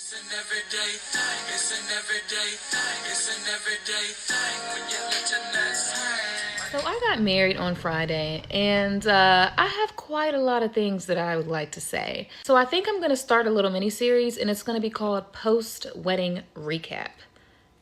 It's an everyday thing. It's an everyday thing. It's an everyday thing when you let your nuts hang. So I got married on Friday, and I have quite a lot of things that I would like to say. So I think I'm going to start a little mini series, and it's going to be called Post-Wedding Recap.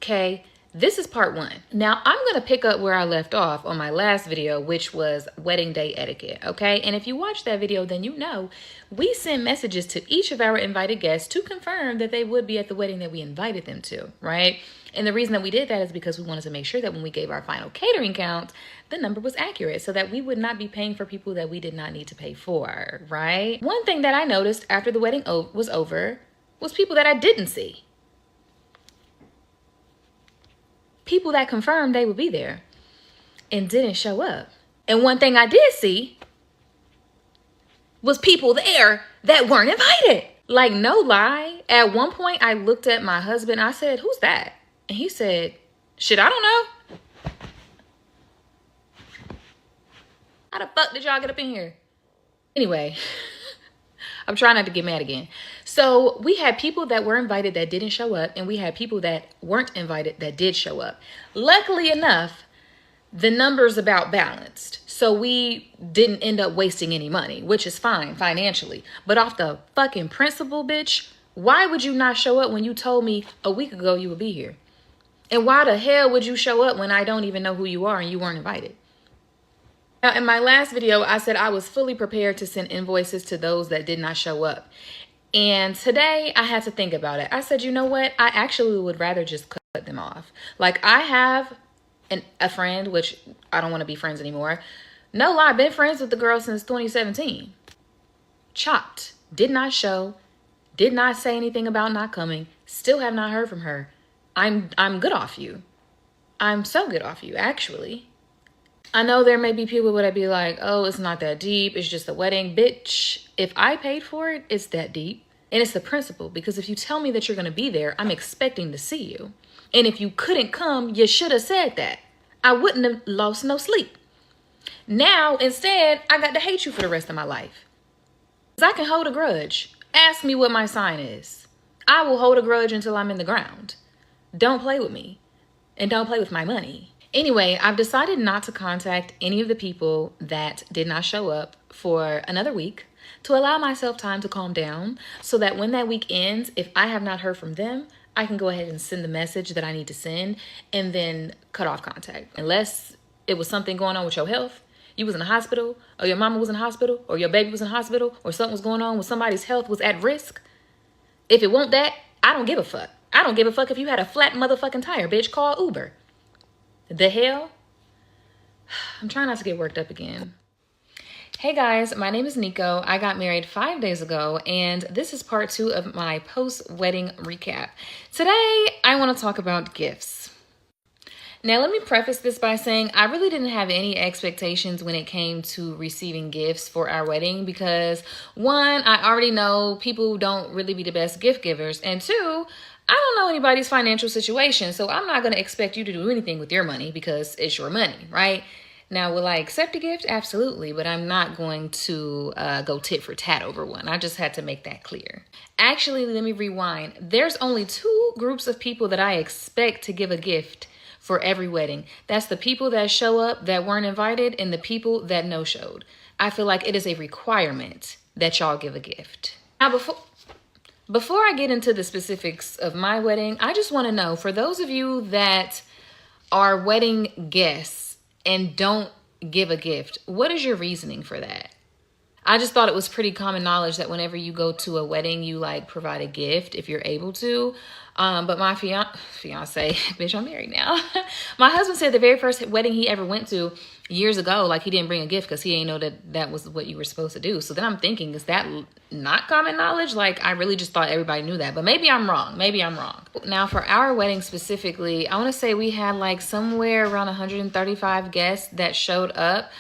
Okay, this is part 1. Now I'm going to pick up where I left off on my last video, which was wedding day etiquette. Okay, and if you watch that video, then you know we send messages to each of our invited guests to confirm that they would be at the wedding that we invited them to, right? And the reason that we did that is because we wanted to make sure that when we gave our final catering count, the number was accurate so that we would not be paying for people that we did not need to pay for, right? One thing that I noticed after the wedding was over was people that I didn't see. People that confirmed they would be there and didn't show up. And one thing I did see was people there that weren't invited. Like, no lie. At one point, I looked at my husband. I said, "Who's that?" And he said, "Shit, I don't know. How the fuck did y'all get up in here?" Anyway, I'm trying not to get mad again. So we had people that were invited that didn't show up, and we had people that weren't invited that did show up. Luckily enough, the numbers about balanced. So we didn't end up wasting any money, which is fine financially. But off the fucking principle, bitch, why would you not show up when you told me a week ago you would be here? And why the hell would you show up when I don't even know who you are and you weren't invited? Now, in my last video, I said I was fully prepared to send invoices to those that did not show up. And today I had to think about it. I said, you know what? I actually would rather just cut them off. Like, I have a friend, which I don't want to be friends anymore. No lie, I've been friends with the girl since 2017. Chopped. Did not show. Did not say anything about not coming. Still have not heard from her. I'm good off you. I'm so good off you, actually. I know there may be people that be like, "Oh, it's not that deep. It's just a wedding." Bitch, if I paid for it, it's that deep. And it's the principle, because if you tell me that you're going to be there, I'm expecting to see you. And if you couldn't come, you should have said that. I wouldn't have lost no sleep. Now, instead, I got to hate you for the rest of my life. Because I can hold a grudge. Ask me what my sign is. I will hold a grudge until I'm in the ground. Don't play with me. And don't play with my money. Anyway, I've decided not to contact any of the people that did not show up for another week to allow myself time to calm down so that when that week ends, if I have not heard from them, I can go ahead and send the message that I need to send and then cut off contact. Unless it was something going on with your health, you was in the hospital, or your mama was in the hospital, or your baby was in the hospital, or something was going on with somebody's health was at risk. If it won't that, I don't give a fuck. I don't give a fuck if you had a flat motherfucking tire, bitch. Call Uber. The hell? I'm trying not to get worked up again. Hey guys, my name is Nico. I got married 5 days ago, and this is part 2 of my post-wedding recap. Today, I want to talk about gifts. Now, let me preface this by saying I really didn't have any expectations when it came to receiving gifts for our wedding because, 1, I already know people don't really be the best gift givers, and 2, I don't know anybody's financial situation, so I'm not going to expect you to do anything with your money because it's your money, right? Now, will I accept a gift? Absolutely, but I'm not going to go tit for tat over one. I just had to make that clear. Actually, let me rewind. There's only 2 groups of people that I expect to give a gift for every wedding. That's the people that show up that weren't invited and the people that no-showed. I feel like it is a requirement that y'all give a gift. Now, before I get into the specifics of my wedding, I just want to know, for those of you that are wedding guests and don't give a gift, what is your reasoning for that? I just thought it was pretty common knowledge that whenever you go to a wedding, you like provide a gift if you're able to. But my fiance, bitch, I'm married now. My husband said the very first wedding he ever went to years ago, like he didn't bring a gift because he didn't know that that was what you were supposed to do. So then I'm thinking, is that not common knowledge? Like, I really just thought everybody knew that, but maybe I'm wrong. Maybe I'm wrong. Now for our wedding specifically, I want to say we had like somewhere around 135 guests that showed up.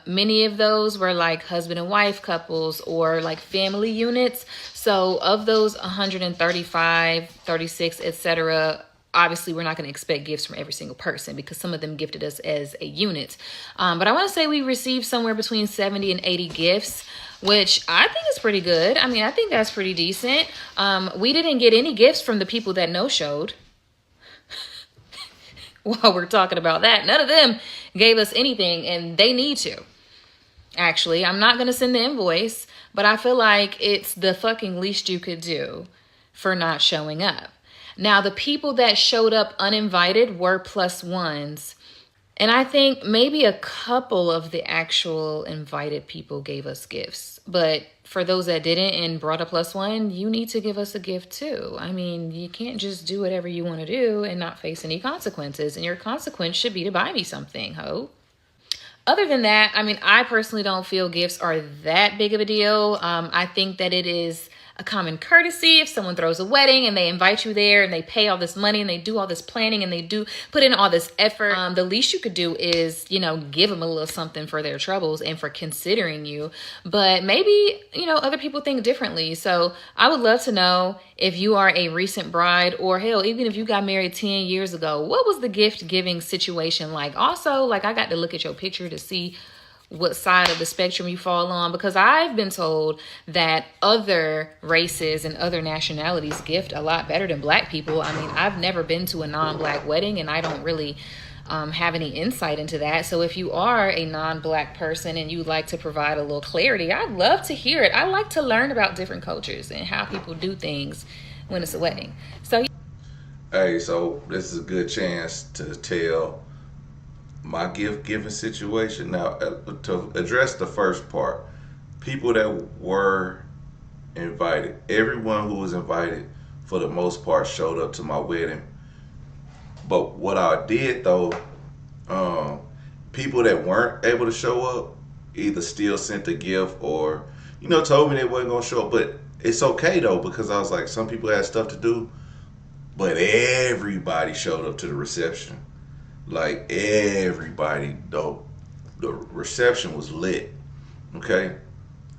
Many of those were like husband and wife couples or like family units. So of those 135, 36, etc., obviously we're not going to expect gifts from every single person because some of them gifted us as a unit. But I want to say we received somewhere between 70 and 80 gifts. which I think is pretty good. I mean, I think that's pretty decent. We didn't get any gifts from the people that no-showed. While we're talking about that, none of them gave us anything, and they need to. Actually, I'm not going to send the invoice, but I feel like it's the fucking least you could do for not showing up. Now, the people that showed up uninvited were +1s. And I think maybe a couple of the actual invited people gave us gifts. But for those that didn't and brought a +1, you need to give us a gift too. I mean, you can't just do whatever you want to do and not face any consequences. And your consequence should be to buy me something, ho. Other than that, I mean, I personally don't feel gifts are that big of a deal. I think that it is a common courtesy if someone throws a wedding and they invite you there and they pay all this money and they do all this planning and they do put in all this effort. The least you could do is, you know, give them a little something for their troubles and for considering you. But maybe, you know, other people think differently. So I would love to know if you are a recent bride, or hell, even if you got married 10 years ago, what was the gift giving situation like? Also, like, I got to look at your picture to see what side of the spectrum you fall on, because I've been told that other races and other nationalities gift a lot better than black people. I mean, I've never been to a non-black wedding, and I don't really have any insight into that. So if you are a non-black person and you'd like to provide a little clarity, I'd love to hear it. I like to learn about different cultures and how people do things when it's a wedding. So Hey, so this is a good chance to tell my gift giving situation. Now, to address the first part, people that were invited, everyone who was invited for the most part showed up to my wedding. But what I did though, um, people that weren't able to show up either still sent a gift or, told me they wasn't gonna show up. But it's okay though, because I was like, some people had stuff to do, but everybody showed up to the reception. Like everybody, though, the reception was lit. Okay.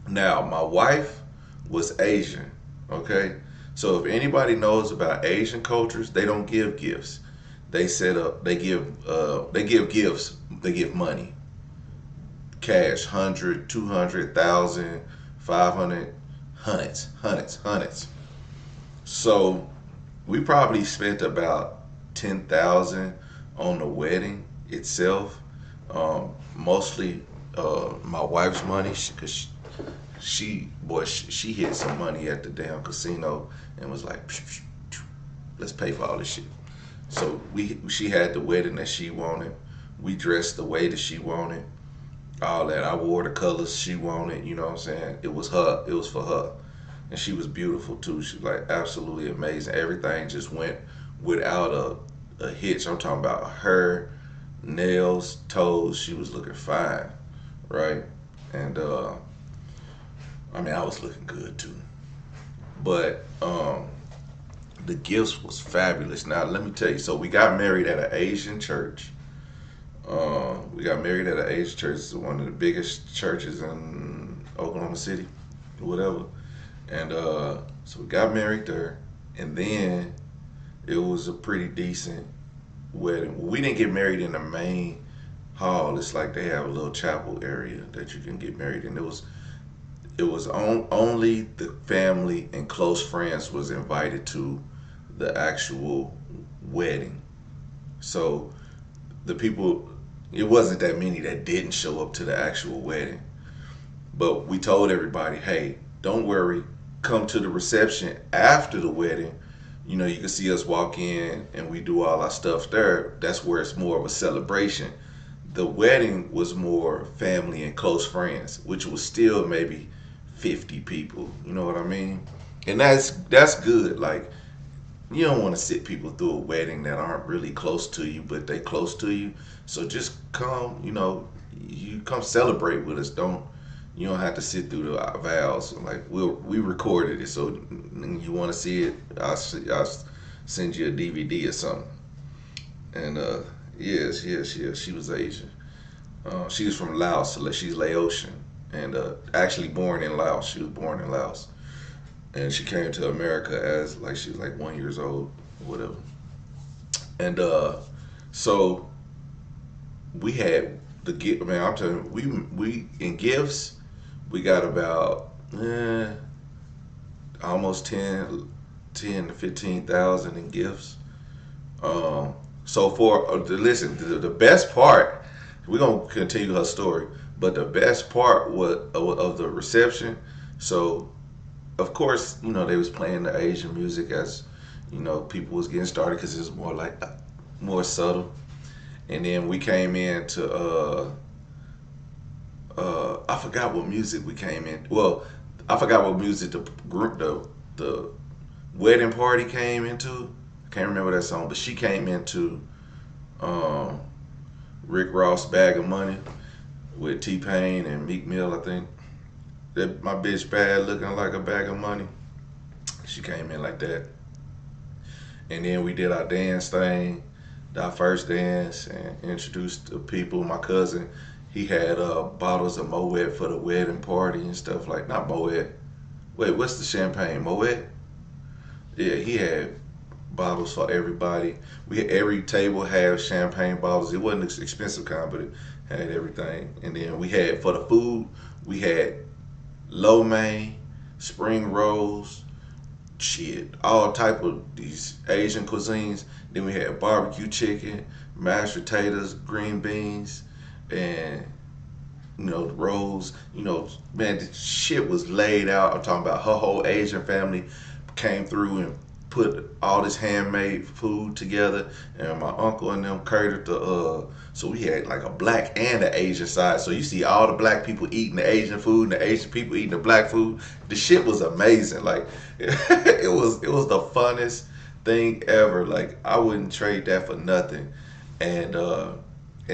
Now my wife was Asian. Okay. So if anybody knows about Asian cultures, they don't give gifts. They set up. They give gifts. They give money, cash, 100, 200, 1,000, 500, hundreds. So we probably spent about 10,000 on the wedding itself. Mostly my wife's money, because she hit some money at the damn casino and was like, let's pay for all this shit. So she had the wedding that she wanted. We dressed the way that she wanted. All that. I wore the colors she wanted. You know what I'm saying? It was her. It was for her, and she was beautiful too. She was like absolutely amazing. Everything just went without a hitch. I'm talking about her nails, toes. She was looking fine, right? And I mean, I was looking good too. But the gifts was fabulous. Now let me tell you. So we got married at an Asian church. We got married at an Asian church. It's one of the biggest churches in Oklahoma City, or whatever. And so we got married there, and then it was a pretty decent wedding. We didn't get married in the main hall. It's like they have a little chapel area that you can get married in. Only the family and close friends was invited to the actual wedding. So the people, it wasn't that many that didn't show up to the actual wedding. But we told everybody, hey, don't worry, come to the reception after the wedding. You can see us walk in and we do all our stuff there. That's where it's more of a celebration. The wedding was more family and close friends, which was still maybe 50 people. You know what I mean? And that's good. Like, you don't want to sit people through a wedding that aren't really close to you, but they close to you. So just come, you come celebrate with us. You don't have to sit through the vows. Like, we recorded it, so you want to see it, I'll send you a DVD or something. And yes, she was Asian. She was from Laos, so she's Laotian, and actually born in Laos. She was born in Laos, and she came to America as like she was like 1 year old, whatever. And so we had the gift. Man, I'm telling you, we in gifts We got about almost 10 to 15,000 in gifts. Um, so for listen, the best part, we're gonna continue her story, but the best part was of the reception. So of course, they was playing the Asian music as people was getting started because it was more like more subtle. And then we came in to I forgot what music we came in. Well, I forgot what music the group the wedding party came into. I can't remember that song, but she came into um, Rick Ross Bag of Money with T Pain and Meek Mill. I think that my bitch bad looking like a bag of money. She came in like that, and then we did our dance thing, our first dance, and introduced the people. My cousin, he had bottles of Moet for the wedding party and stuff like not Moet. Wait, what's the champagne? Moet? Yeah, he had bottles for everybody. We had every table had champagne bottles. It wasn't expensive kind, but it had everything. And then we had for the food, we had lo mein, spring rolls, shit, all type of these Asian cuisines. Then we had barbecue chicken, mashed potatoes, green beans, and the rolls. Man, the shit was laid out. I'm talking about her whole Asian family came through and put all this handmade food together, and my uncle and them catered the so we had like a black and an Asian side. So you see all the black people eating the Asian food and the Asian people eating the black food. The shit was amazing. Like it was the funnest thing ever. Like I wouldn't trade that for nothing. And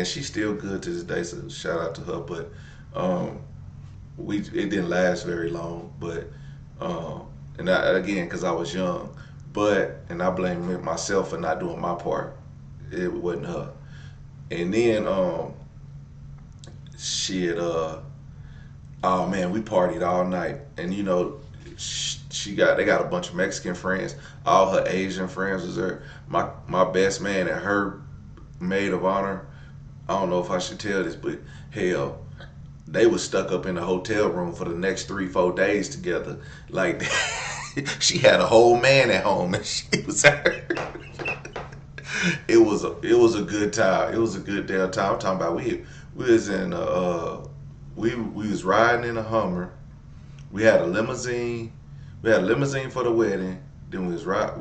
she's still good to this day, so shout out to her. But um it didn't last very long, but and again because I was young, and I blame myself for not doing my part. It wasn't her. And then shit, oh man, we partied all night, and they got a bunch of Mexican friends. All her Asian friends was there. My best man and her maid of honor. I don't know if I should tell this, but hell, they was stuck up in a hotel room for the next 3 4 days together. Like she had a whole man at home, and she was her. It was a good time. It was a good damn time. I'm talking about we was in we was riding in a Hummer. We had a limousine. We had a limousine for the wedding. Then we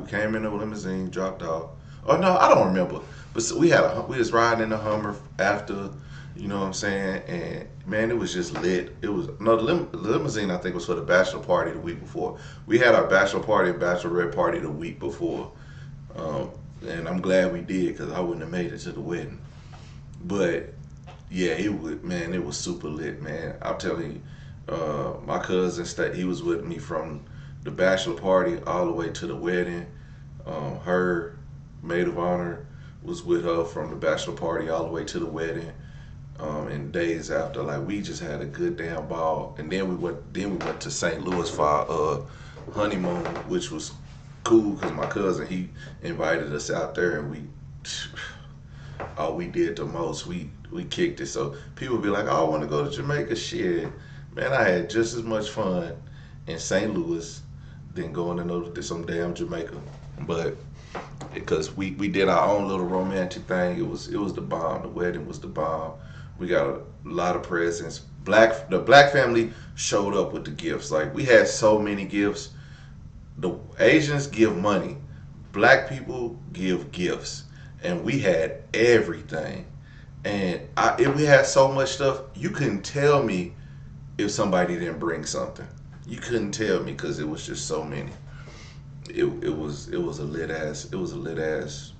came in the limousine, dropped off. Oh no, I don't remember. But so we was riding in the Hummer after, you know what I'm saying? And man, it was just lit. It was no the limousine I think was for the bachelor party the week before. We had our bachelor party and bachelorette party the week before. Um, and I'm glad we did because I wouldn't have made it to the wedding. But yeah, it was super lit, man. I'll tell you, my cousin he was with me from the bachelor party all the way to the wedding. Her maid of honor was with her from the bachelor party all the way to the wedding. And days after, like we just had a good damn ball. And then we went to St. Louis for our honeymoon, which was cool because my cousin he invited us out there, and we did the most. We kicked it. So people be like, "Oh, I want to go to Jamaica." Shit, man, I had just as much fun in St. Louis than going to some damn Jamaica. But because we did our own little romantic thing, it was the bomb. The wedding was the bomb. We got a lot of presents. The black family showed up with the gifts. Like we had so many gifts. The Asians give money. Black people give gifts, and we had everything. And we had so much stuff. You couldn't tell me if somebody didn't bring something. You couldn't tell me because it was just so many. It was a lit ass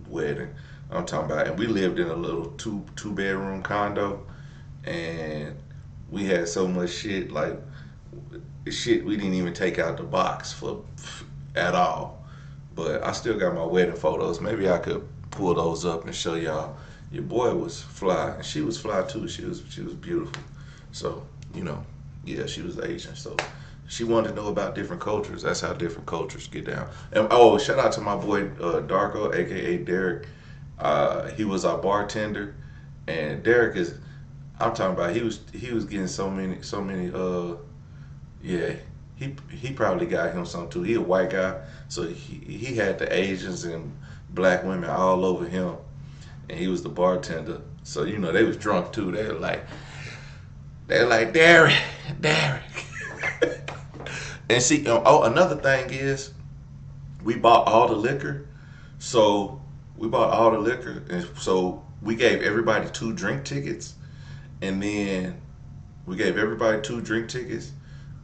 wedding. I'm talking about, and we lived in a little two bedroom condo, and we had so much shit like shit we didn't even take out the box for at all. But I still got my wedding photos. Maybe I could pull those up and show y'all. Your boy was fly, and she was fly too. She was beautiful. So yeah, she was Asian. So she wanted to know about different cultures. That's how different cultures get down. And shout out to my boy Darko, aka Derek. He was our bartender, and Derek is I'm talking about he was getting so many yeah, he probably got him some too. He a white guy, so he had the Asians and black women all over him, and he was the bartender. So they was drunk too. They were like Derek, Derek. And see, another thing is we bought all the liquor. So we bought all the liquor, and so we gave everybody 2 drink tickets, and then we gave everybody 2 drink tickets.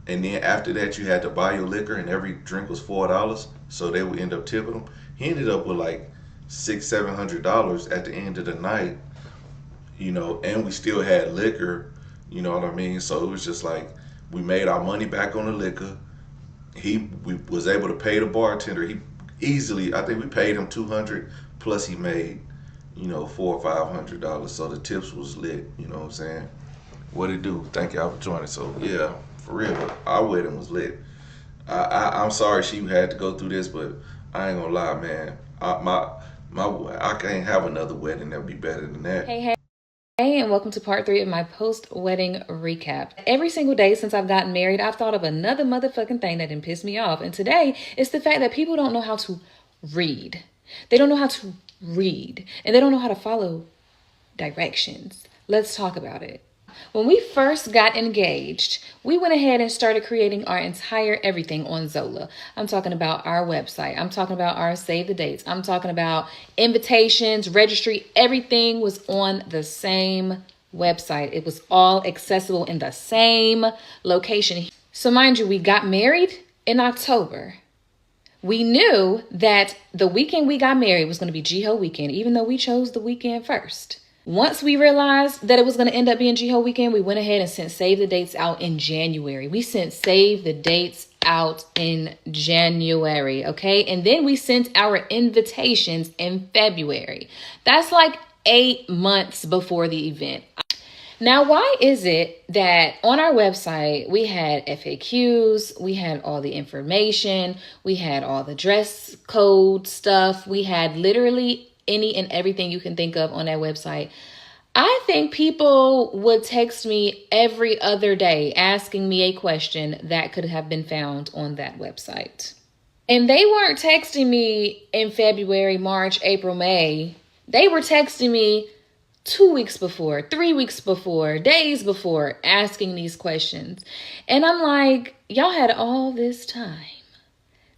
And then after that, you had to buy your liquor, and every drink was $4. So they would end up tipping him. He ended up with like $600-700 at the end of the night, and we still had liquor. You know what I mean? So it was just like we made our money back on the liquor. We was able to pay the bartender. He easily, I think we paid him 200 plus he made, $400 or $500. So the tips was lit. You know what I'm saying? What it do? Thank y'all for joining. So yeah, for real, our wedding was lit. I'm sorry she had to go through this, but I ain't gonna lie, man. I can't have another wedding that'd be better than that. Hey, and welcome to part 3 of my post-wedding recap. Every single day since I've gotten married, I've thought of another motherfucking thing that didn't piss me off. And today, it's the fact that people don't know how to read. They don't know how to read. And they don't know how to follow directions. Let's talk about it. When we first got engaged, we went ahead and started creating our entire everything on Zola. I'm talking about our website. I'm talking about our save the dates. I'm talking about invitations, registry. Everything was on the same website. It was all accessible in the same location. So mind you, we got married in October. We knew that the weekend we got married was going to be Jiho weekend, even though we chose the weekend first. Once we realized that it was going to end up being Jiho weekend, we went ahead and sent save the dates out in January. We sent save the dates out in January, okay? And then we sent our invitations in February. That's like 8 months before the event. Now, why is it that on our website, we had FAQs, we had all the information, we had all the dress code stuff, we had literally any and everything you can think of on that website? I think people would text me every other day asking me a question that could have been found on that website. And they weren't texting me in February, March, April, May. They were texting me 2 weeks before, 3 weeks before, days before, asking these questions. And I'm like, y'all had all this time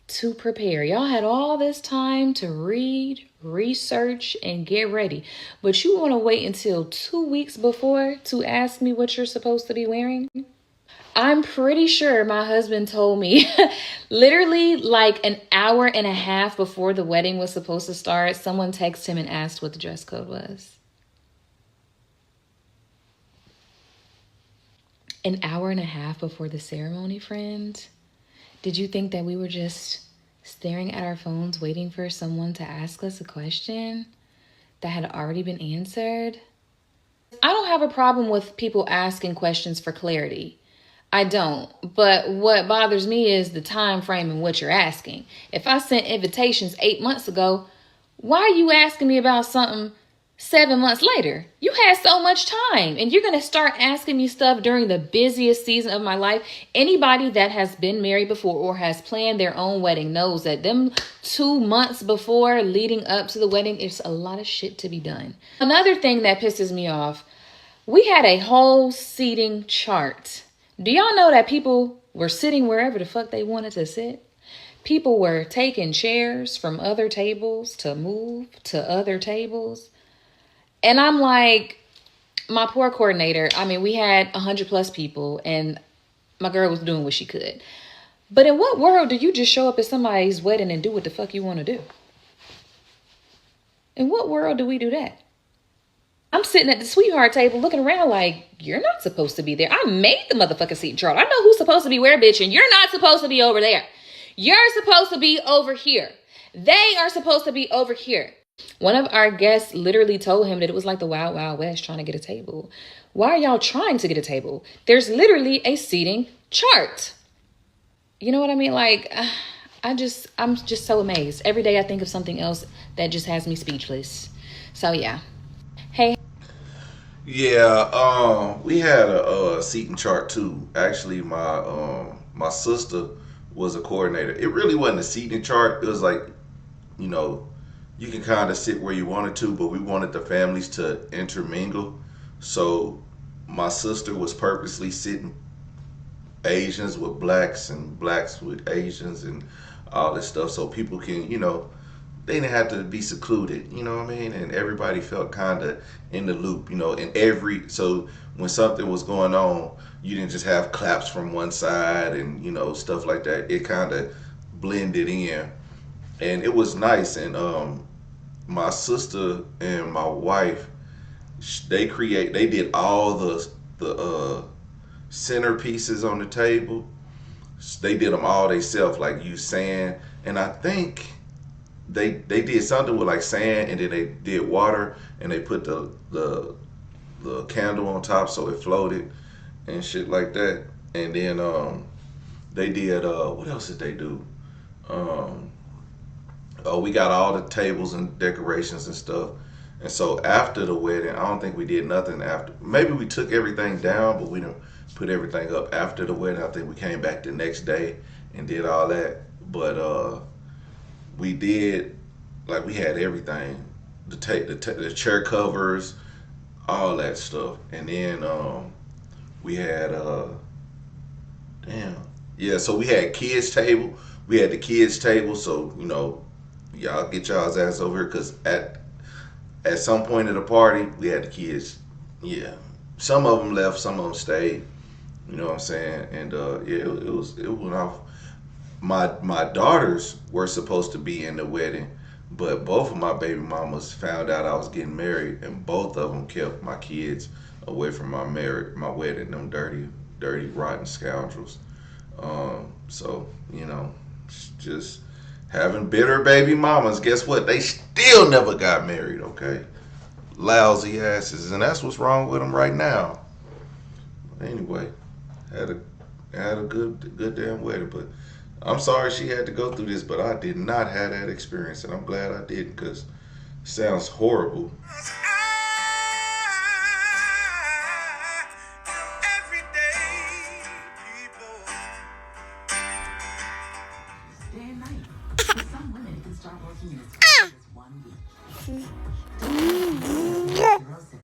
to prepare. Y'all had all this time to read, research, and get ready. But you want to wait until 2 weeks before to ask me what you're supposed to be wearing? I'm pretty sure my husband told me literally like an hour and a half before the wedding was supposed to start, someone texted him and asked what the dress code was. An hour and a half before the ceremony, friend? Did you think that we were just staring at our phones waiting for someone to ask us a question that had already been answered? I don't have a problem with people asking questions for clarity. I don't. But what bothers me is the time frame and what you're asking. If I sent invitations 8 months ago, why are you asking me about something 7 months later? You had so much time, and you're going to start asking me stuff during the busiest season of my life. Anybody that has been married before or has planned their own wedding knows that them 2 months before leading up to the wedding, it's a lot of shit to be done. Another thing that pisses me off, we had a whole seating chart. Do y'all know that people were sitting wherever the fuck they wanted to sit? People were taking chairs from other tables to move to other tables. And I'm like, my poor coordinator, I mean, we had 100 plus people and my girl was doing what she could. But in what world do you just show up at somebody's wedding and do what the fuck you want to do? In what world do we do that? I'm sitting at the sweetheart table looking around like, you're not supposed to be there. I made the motherfucking seat chart. I know who's supposed to be where, bitch, and you're not supposed to be over there. You're supposed to be over here. They are supposed to be over here. One of our guests literally told him that it was like the Wild Wild West trying to get a table. Why are y'all trying to get a table? There's literally a seating chart. You know what I mean? Like, I'm just so amazed. Every day I think of something else that just has me speechless. So yeah. Hey. Yeah, we had a seating chart too. Actually, my sister was a coordinator. It really wasn't a seating chart. It was like, you know, you can kind of sit where you wanted to, but we wanted the families to intermingle. So my sister was purposely sitting Asians with blacks and blacks with Asians and all this stuff, so people can, they didn't have to be secluded, you know what I mean? And everybody felt kind of in the loop, and so when something was going on, you didn't just have claps from one side and, stuff like that. It kind of blended in. And it was nice. And my sister and my wife, they did all the centerpieces on the table. They did them all themselves, like use sand. And I think they did something with like sand, and then they did water, and they put the candle on top so it floated and shit like that. And then they did what else did they do? Um, oh, we got all the tables and decorations and stuff. And so after the wedding, I don't think we did nothing after. Maybe we took everything down, but we didn't put everything up after the wedding. I think we came back the next day and did all that. But we did, like, we had everything, the chair covers, all that stuff. And then we had damn, yeah. So we had kids table. We had the kids table. So y'all get y'all's ass over here, because at some point in the party we had the kids. Yeah, some of them left, some of them stayed. You know what I'm saying? And yeah, it went off. My daughters were supposed to be in the wedding, but both of my baby mamas found out I was getting married, and both of them kept my kids away from my wedding. Them dirty, rotten scoundrels. So just having bitter baby mamas. Guess what? They still never got married. Okay, lousy asses, and that's what's wrong with them right now. Anyway, had a good damn wedding, but I'm sorry she had to go through this, but I did not have that experience, and I'm glad I didn't, because it sounds horrible. Day and night. For some women, it can start working in as quick as 1 week.